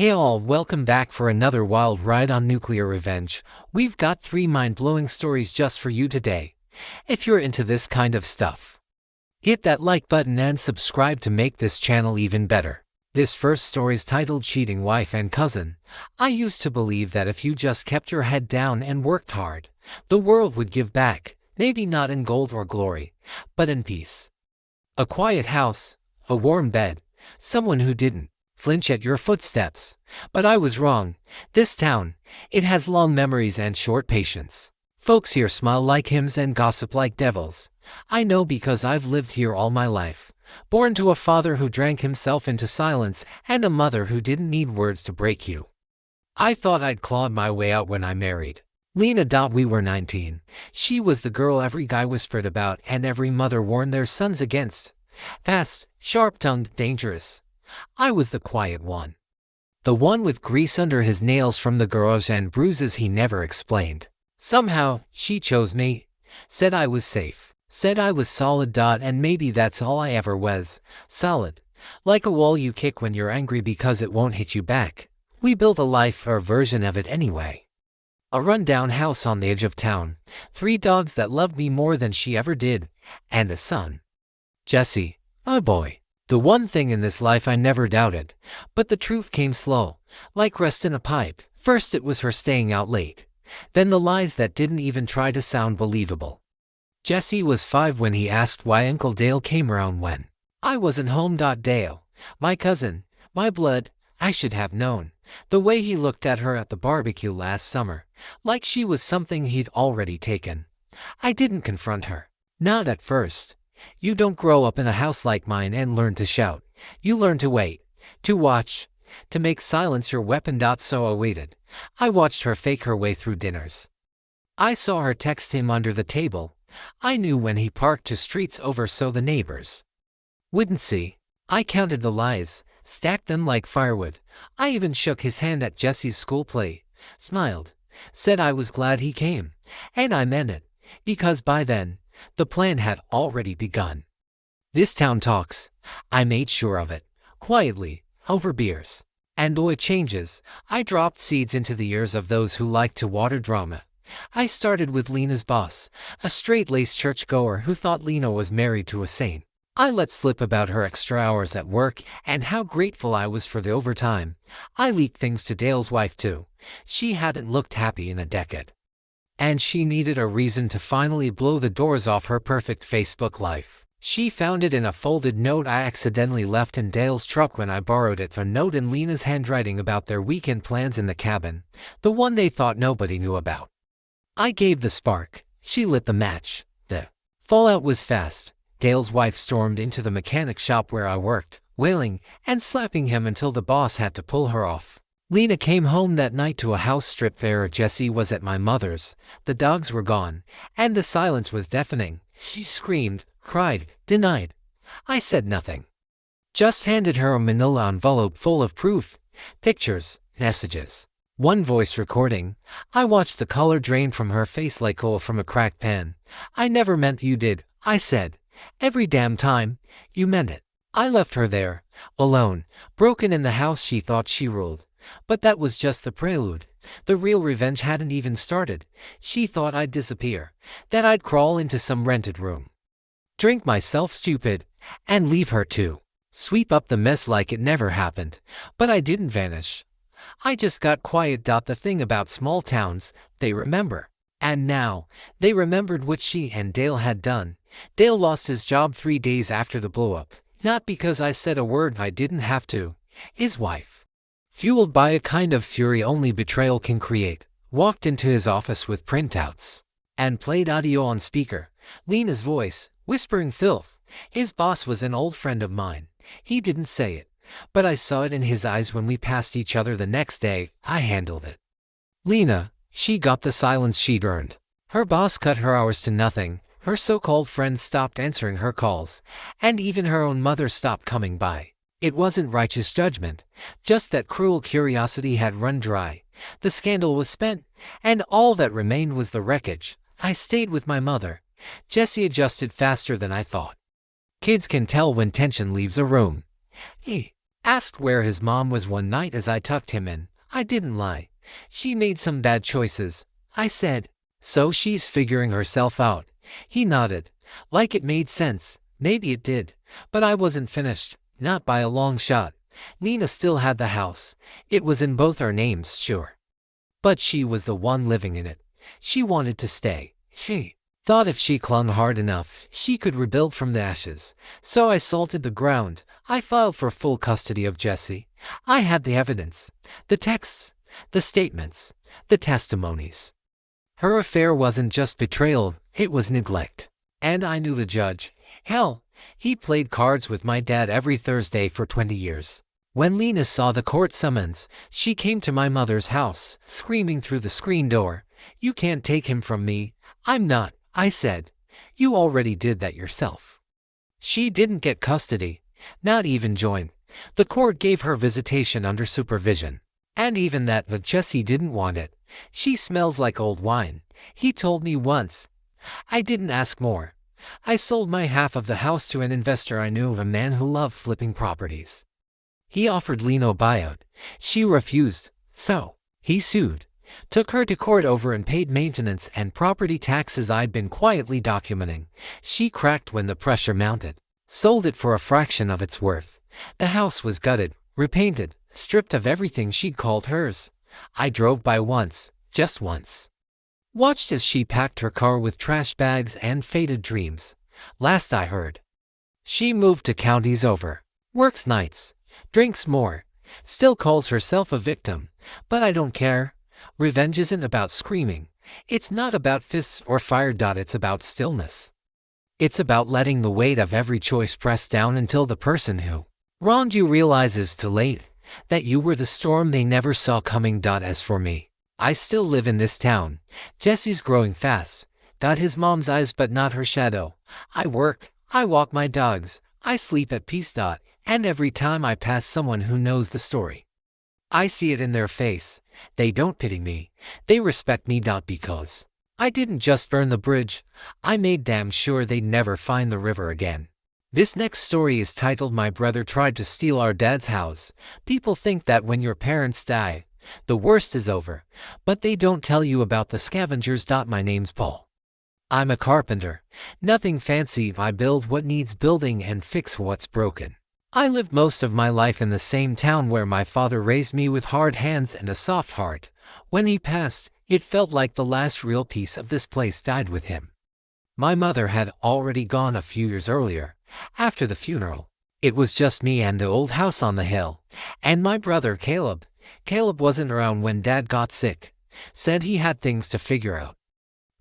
Hey all, welcome back for another wild ride on Nuclear Revenge. We've got 3 mind-blowing stories just for you today. If you're into this kind of stuff, hit that like button and subscribe to make this channel even better. This first story is titled Cheating Wife and Cousin. I used to believe that if you just kept your head down and worked hard, the world would give back, maybe not in gold or glory, but in peace. A quiet house, a warm bed, someone who didn't flinch at your footsteps. But I was wrong. This town, it has long memories and short patience. Folks here smile like hymns and gossip like devils. I know because I've lived here all my life. Born to a father who drank himself into silence and a mother who didn't need words to break you. I thought I'd clawed my way out when I married Lena. We were 19. She was the girl every guy whispered about and every mother warned their sons against. Fast, sharp-tongued, dangerous. I was the quiet one. The one with grease under his nails from the garage and bruises he never explained. Somehow, she chose me. Said I was safe. Said I was solid. And maybe that's all I ever was. Solid. Like a wall you kick when you're angry because it won't hit you back. We built a life, or a version of it anyway. A run-down house on the edge of town. 3 dogs that loved me more than she ever did. And a son. Jesse. Oh boy. The one thing in this life I never doubted. But the truth came slow, like rust in a pipe. First it was her staying out late. Then the lies that didn't even try to sound believable. Jesse was 5 when he asked why Uncle Dale came around when I wasn't home. Dale, my cousin, my blood, I should have known. The way he looked at her at the barbecue last summer, like she was something he'd already taken. I didn't confront her. Not at first. You don't grow up in a house like mine and learn to shout. You learn to wait, to watch, to make silence your weapon. So I waited. I watched her fake her way through dinners. I saw her text him under the table. I knew when he parked 2 streets over so the neighbors wouldn't see. I counted the lies, stacked them like firewood. I even shook his hand at Jesse's school play, smiled, said I was glad he came. And I meant it, because by then, the plan had already begun. This town talks. I made sure of it. Quietly, over beers. And it changes. I dropped seeds into the ears of those who like to water drama. I started with Lena's boss, a straight-laced churchgoer who thought Lena was married to a saint. I let slip about her extra hours at work and how grateful I was for the overtime. I leaked things to Dale's wife too. She hadn't looked happy in a decade. And she needed a reason to finally blow the doors off her perfect Facebook life. She found it in a folded note I accidentally left in Dale's truck when I borrowed it. A note in Lena's handwriting about their weekend plans in the cabin, the one they thought nobody knew about. I gave the spark. She lit the match. The fallout was fast. Dale's wife stormed into the mechanic shop where I worked, wailing and slapping him until the boss had to pull her off. Lena came home that night to a house strip bare. Jesse was at my mother's. The dogs were gone, and the silence was deafening. She screamed, cried, denied. I said nothing. Just handed her a manila envelope full of proof, pictures, messages. One voice recording. I watched the color drain from her face like oil from a cracked pan. I never meant you did, I said. Every damn time, you meant it. I left her there, alone, broken in the house she thought she ruled. But that was just the prelude. The real revenge hadn't even started. She thought I'd disappear, that I'd crawl into some rented room, drink myself stupid, and leave her too. Sweep up the mess like it never happened. But I didn't vanish. I just got quiet. The thing about small towns, they remember. And now, they remembered what she and Dale had done. Dale lost his job 3 days after the blow-up. Not because I said a word I didn't have to. His wife, fueled by a kind of fury only betrayal can create, walked into his office with printouts and played audio on speaker. Lena's voice, whispering filth. His boss was an old friend of mine. He didn't say it, but I saw it in his eyes when we passed each other the next day. I handled it. Lena, she got the silence she'd earned. Her boss cut her hours to nothing. Her so-called friends stopped answering her calls, and even her own mother stopped coming by. It wasn't righteous judgment, just that cruel curiosity had run dry. The scandal was spent, and all that remained was the wreckage. I stayed with my mother. Jesse adjusted faster than I thought. Kids can tell when tension leaves a room. He Asked where his mom was one night as I tucked him in. I didn't lie. She made some bad choices, I said. So she's figuring herself out. He nodded, like it made sense. Maybe it did, but I wasn't finished, not by a long shot. Nina still had the house. It was in both our names, sure. But she was the one living in it. She wanted to stay. She thought if she clung hard enough, she could rebuild from the ashes. So I salted the ground. I filed for full custody of Jessie. I had the evidence, the texts, the statements, the testimonies. Her affair wasn't just betrayal, it was neglect. And I knew the judge. Hell, he played cards with my dad every Thursday for 20 years. When Lena saw the court summons, she came to my mother's house, screaming through the screen door. "You can't take him from me." "I'm not," I said. "You already did that yourself." She didn't get custody, not even join. The court gave her visitation under supervision. And even that, but Jessie didn't want it. "She smells like old wine," he told me once. I didn't ask more. I sold my half of the house to an investor I knew, of a man who loved flipping properties. He offered Lena a buyout. She refused, so he sued, took her to court over and paid maintenance and property taxes I'd been quietly documenting. She cracked when the pressure mounted, sold it for a fraction of its worth. The house was gutted, repainted, stripped of everything she'd called hers. I drove by once, just once. Watched as she packed her car with trash bags and faded dreams. Last I heard, she moved to counties over, works nights, drinks more, still calls herself a victim. But I don't care. Revenge isn't about screaming. It's not about fists or fire. It's about stillness. It's about letting the weight of every choice press down until the person who wronged you realizes too late that you were the storm they never saw coming. As for me, I still live in this town. Jesse's growing fast. His mom's eyes but not her shadow. I work, I walk my dogs, I sleep at peace. And every time I pass someone who knows the story, I see it in their face. They don't pity me. They respect me. Because I didn't just burn the bridge. I made damn sure they'd never find the river again. This next story is titled "My Brother Tried to Steal Our Dad's House." People think that when your parents die, the worst is over, but they don't tell you about the scavengers. My name's Paul. I'm a carpenter. Nothing fancy. I build what needs building and fix what's broken. I lived most of my life in the same town where my father raised me with hard hands and a soft heart. When he passed, it felt like the last real piece of this place died with him. My mother had already gone a few years earlier. After the funeral, it was just me and the old house on the hill, and my brother Caleb. Caleb wasn't around when Dad got sick. Said he had things to figure out.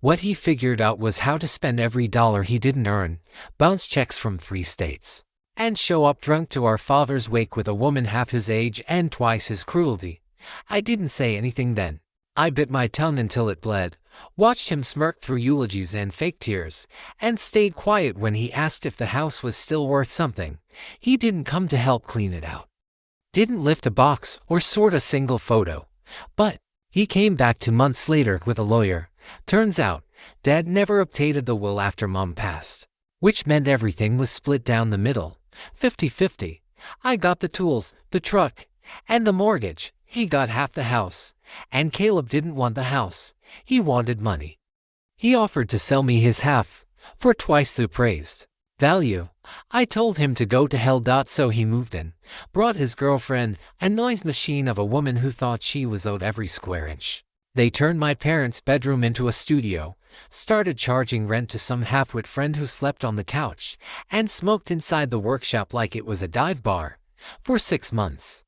What he figured out was how to spend every dollar he didn't earn, bounce checks from 3 states, and show up drunk to our father's wake with a woman half his age and twice his cruelty. I didn't say anything then. I bit my tongue until it bled, watched him smirk through eulogies and fake tears, and stayed quiet when he asked if the house was still worth something. He didn't come to help clean it out, didn't lift a box or sort a single photo. But he came back 2 months later with a lawyer. Turns out, Dad never updated the will after Mom passed, which meant everything was split down the middle, 50-50. I got the tools, the truck, and the mortgage. He got half the house, and Caleb didn't want the house. He wanted money. He offered to sell me his half for twice the appraised value. I told him to go to hell. So he moved in, brought his girlfriend, a noise machine of a woman who thought she was owed every square inch. They turned my parents' bedroom into a studio, started charging rent to some half-wit friend who slept on the couch, and smoked inside the workshop like it was a dive bar. For 6 months,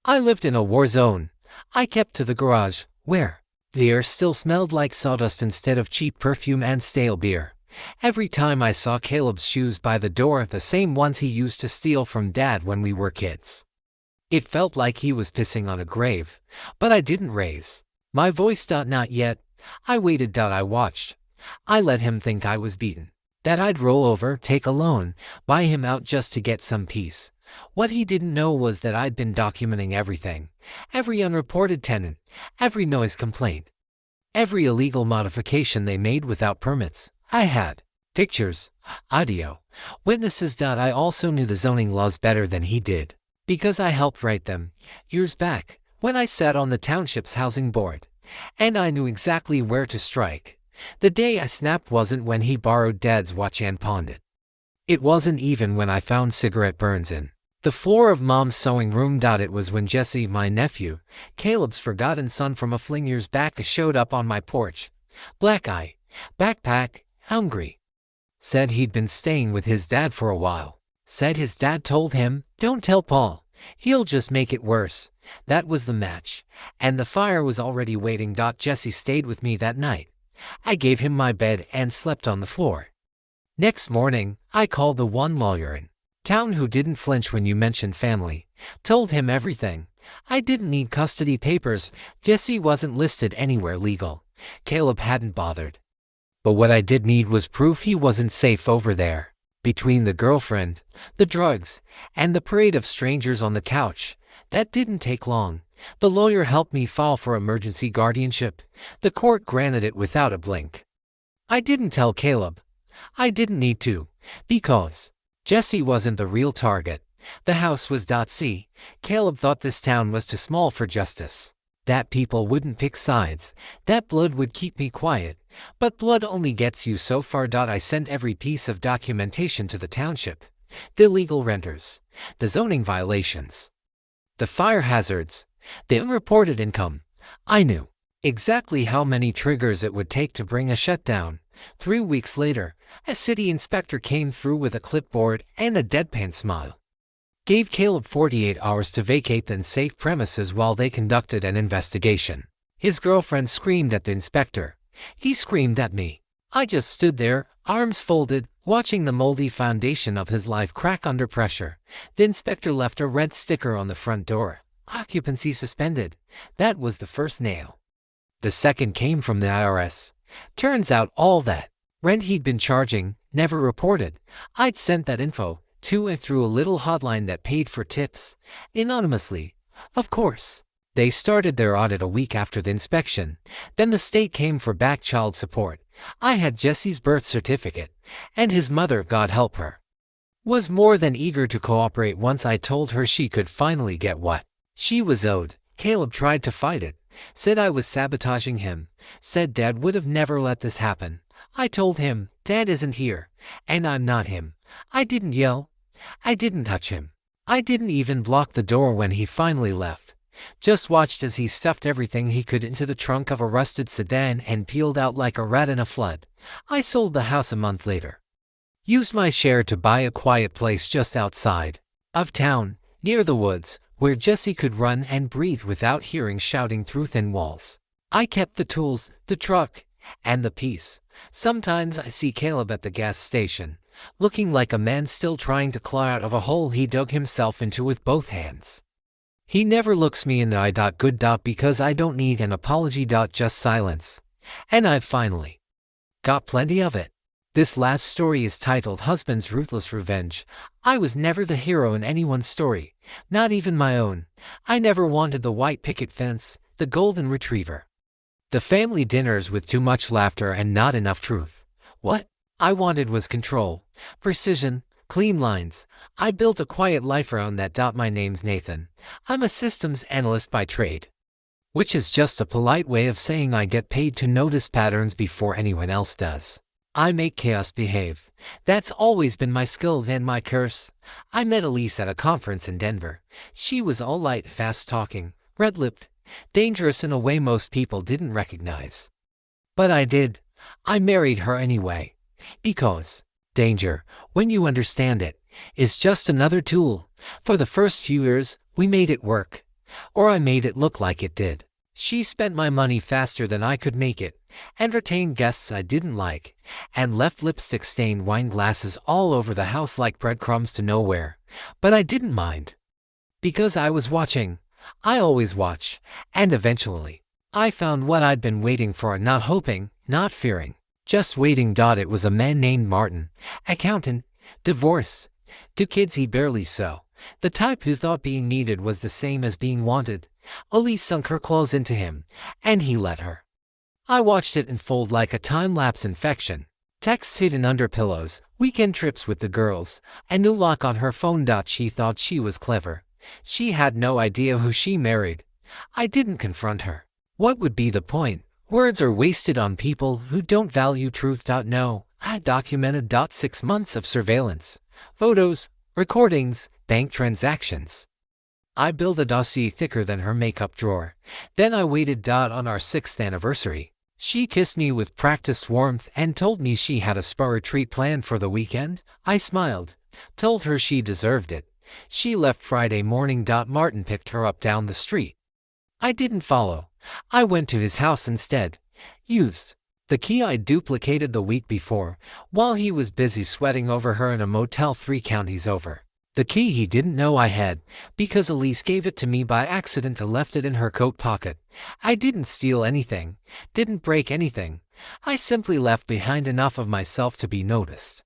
I lived in a war zone. I kept to the garage, where the air still smelled like sawdust instead of cheap perfume and stale beer. Every time I saw Caleb's shoes by the door, the same ones he used to steal from Dad when we were kids, it felt like he was pissing on a grave. But I didn't raise my voice. Not yet. I waited. I watched. I let him think I was beaten, that I'd roll over, take a loan, buy him out just to get some peace. What he didn't know was that I'd been documenting everything. Every unreported tenant, every noise complaint, every illegal modification they made without permits. I had pictures, audio, witnesses. I also knew the zoning laws better than he did. because I helped write them years back when I sat on the township's housing board, and I knew exactly where to strike. The day I snapped wasn't when he borrowed Dad's watch and pawned it. It wasn't even when I found cigarette burns in the floor of Mom's sewing room. It was when Jesse, my nephew, Caleb's forgotten son from a fling years back, showed up on my porch. Black eye, backpack, hungry. Said he'd been staying with his dad for a while. Said his dad told him, "Don't tell Paul, he'll just make it worse." That was the match, and the fire was already waiting. Jesse stayed with me that night. I gave him my bed and slept on the floor. Next morning, I called the one lawyer in town who didn't flinch when you mentioned family. Told him everything. I didn't need custody papers. Jesse wasn't listed anywhere legal. Caleb hadn't bothered. But what I did need was proof he wasn't safe over there. Between the girlfriend, the drugs, and the parade of strangers on the couch, that didn't take long. The lawyer helped me file for emergency guardianship. The court granted it without a blink. I didn't tell Caleb. I didn't need to, because Jesse wasn't the real target. The house was. See, Caleb thought this town was too small for justice. That people wouldn't pick sides. That blood would keep me quiet. But blood only gets you so far. I sent every piece of documentation to the township. The illegal renters, the zoning violations, the fire hazards, the unreported income. I knew exactly how many triggers it would take to bring a shutdown. 3 weeks later, a city inspector came through with a clipboard and a deadpan smile. Gave Caleb 48 hours to vacate the unsafe premises while they conducted an investigation. His girlfriend screamed at the inspector. He screamed at me. I just stood there, arms folded, watching the moldy foundation of his life crack under pressure. The inspector left a red sticker on the front door. Occupancy suspended. That was the first nail. The second came from the IRS. Turns out all that rent he'd been charging, never reported. I'd sent that info to and through a little hotline that paid for tips. Anonymously, of course. They started their audit a week after the inspection. Then the state came for back child support. I had Jesse's birth certificate, and his mother, God help her, was more than eager to cooperate once I told her she could finally get what she was owed. Caleb tried to fight it, said I was sabotaging him, said Dad would have never let this happen. I told him, Dad isn't here, and I'm not him. I didn't yell. I didn't touch him. I didn't even block the door when he finally left. Just watched as he stuffed everything he could into the trunk of a rusted sedan and peeled out like a rat in a flood. I sold the house a month later. Used my share to buy a quiet place just outside of town, near the woods, where Jesse could run and breathe without hearing shouting through thin walls. I kept the tools, the truck, and the peace. Sometimes I see Caleb at the gas station, looking like a man still trying to claw out of a hole he dug himself into with both hands. He never looks me in the eye. Good. Because I don't need an apology. Just silence. And I've finally got plenty of it. This last story is titled Husband's Ruthless Revenge. I was never the hero in anyone's story, not even my own. I never wanted the white picket fence, the golden retriever, the family dinners with too much laughter and not enough truth. What I wanted was control, precision, clean lines. I built a quiet life around that. My name's Nathan. I'm a systems analyst by trade, which is just a polite way of saying I get paid to notice patterns before anyone else does. I make chaos behave. That's always been my skill and my curse. I met Elise at a conference in Denver. She was all light, fast-talking, red-lipped, dangerous in a way most people didn't recognize. But I did. I married her anyway. Because danger, when you understand it, is just another tool. For the first few years, we made it work. Or I made it look like it did. She spent my money faster than I could make it, entertained guests I didn't like, and left lipstick-stained wine glasses all over the house like breadcrumbs to nowhere. But I didn't mind. Because I was watching. I always watch. And eventually, I found what I'd been waiting for, not hoping, not fearing. Just waiting. It was a man named Martin, accountant, divorce, 2 kids he barely saw. The type who thought being needed was the same as being wanted. Elise sunk her claws into him, and he let her. I watched it unfold like a time-lapse infection. Texts hidden under pillows, weekend trips with the girls, a new lock on her phone. She thought she was clever. She had no idea who she married. I didn't confront her. What would be the point? Words are wasted on people who don't value truth. No, I documented 6 months of surveillance, photos, recordings, bank transactions. I built a dossier thicker than her makeup drawer. Then I waited. On our 6th anniversary, she kissed me with practiced warmth and told me she had a spa retreat planned for the weekend. I smiled, told her she deserved it. She left Friday morning. Martin picked her up down the street. I didn't follow. I went to his house instead. Used the key I duplicated the week before, while he was busy sweating over her in a motel 3 counties over. The key he didn't know I had, because Elise gave it to me by accident and left it in her coat pocket. I didn't steal anything, didn't break anything. I simply left behind enough of myself to be noticed.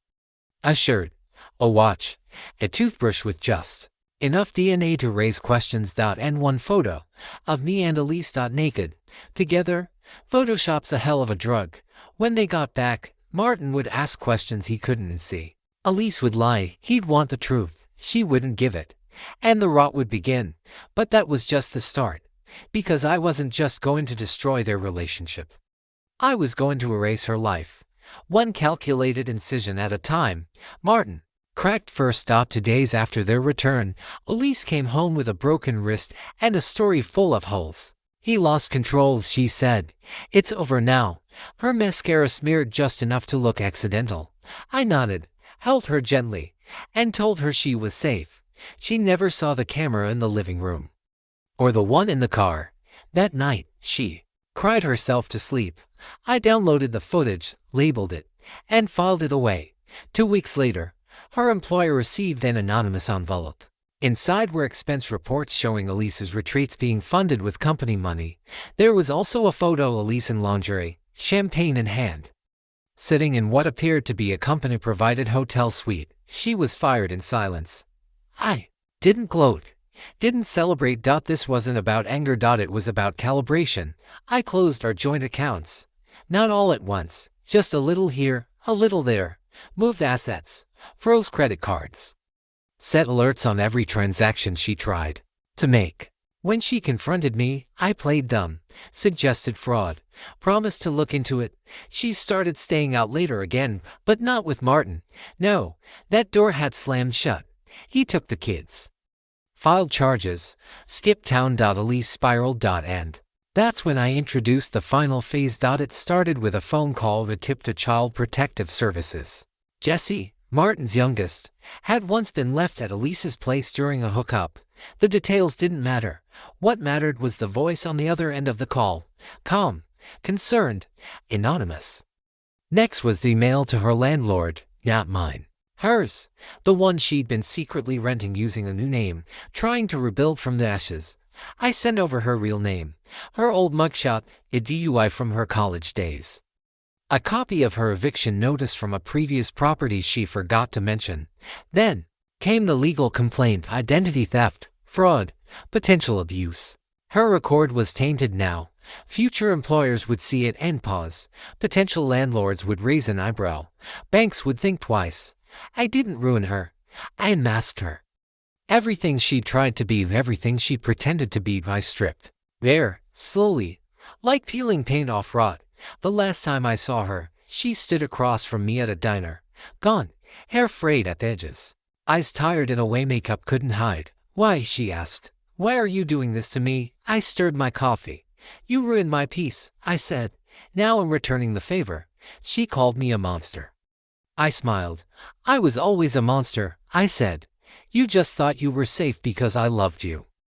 A shirt, a watch, a toothbrush with just enough DNA to raise questions. And one photo of me and Elise naked, together. Photoshop's a hell of a drug. When they got back, Martin would ask questions he couldn't see. Elise would lie. He'd want the truth. She wouldn't give it. And the rot would begin. But that was just the start. Because I wasn't just going to destroy their relationship. I was going to erase her life. One calculated incision at a time. Martin cracked first. 2 days after their return, Elise came home with a broken wrist and a story full of holes. He lost control, she said. It's over now. Her mascara smeared just enough to look accidental. I nodded, held her gently, and told her she was safe. She never saw the camera in the living room. Or the one in the car. That night, she cried herself to sleep. I downloaded the footage, labeled it, and filed it away. 2 weeks later, her employer received an anonymous envelope. Inside were expense reports showing Elise's retreats being funded with company money. There was also a photo of Elise in lingerie, champagne in hand, sitting in what appeared to be a company-provided hotel suite. She was fired in silence. I didn't gloat, didn't celebrate. This wasn't about anger. It was about calibration. I closed our joint accounts. Not all at once, just a little here, a little there. Moved assets, froze credit cards. Set alerts on every transaction she tried to make. When she confronted me, I played dumb, suggested fraud, promised to look into it. She started staying out later again, but not with Martin. No, that door had slammed shut. He took the kids. Filed charges, skipped town. Elise spiraled. And that's when I introduced the final phase. It started with a phone call of a tip to Child Protective Services. Jesse, Martin's youngest, had once been left at Elise's place during a hookup. The details didn't matter. What mattered was the voice on the other end of the call. Calm, concerned, anonymous. Next was the email to her landlord, not mine. Hers, the one she'd been secretly renting using a new name, trying to rebuild from the ashes. I sent over her real name, her old mugshot, a DUI from her college days. A copy of her eviction notice from a previous property she forgot to mention. Then came the legal complaint: identity theft, fraud, potential abuse. Her record was tainted now. Future employers would see it and pause. Potential landlords would raise an eyebrow. Banks would think twice. I didn't ruin her. I unmasked her. Everything she tried to be, everything she pretended to be, I stripped bare, slowly, like peeling paint off rot. The last time I saw her, she stood across from me at a diner, gone, hair frayed at the edges, eyes tired in a way makeup couldn't hide. Why, she asked. Why are you doing this to me? I stirred my coffee. You ruined my peace, I said. Now I'm returning the favor. She called me a monster. I smiled. I was always a monster, I said. You just thought you were safe because I loved you.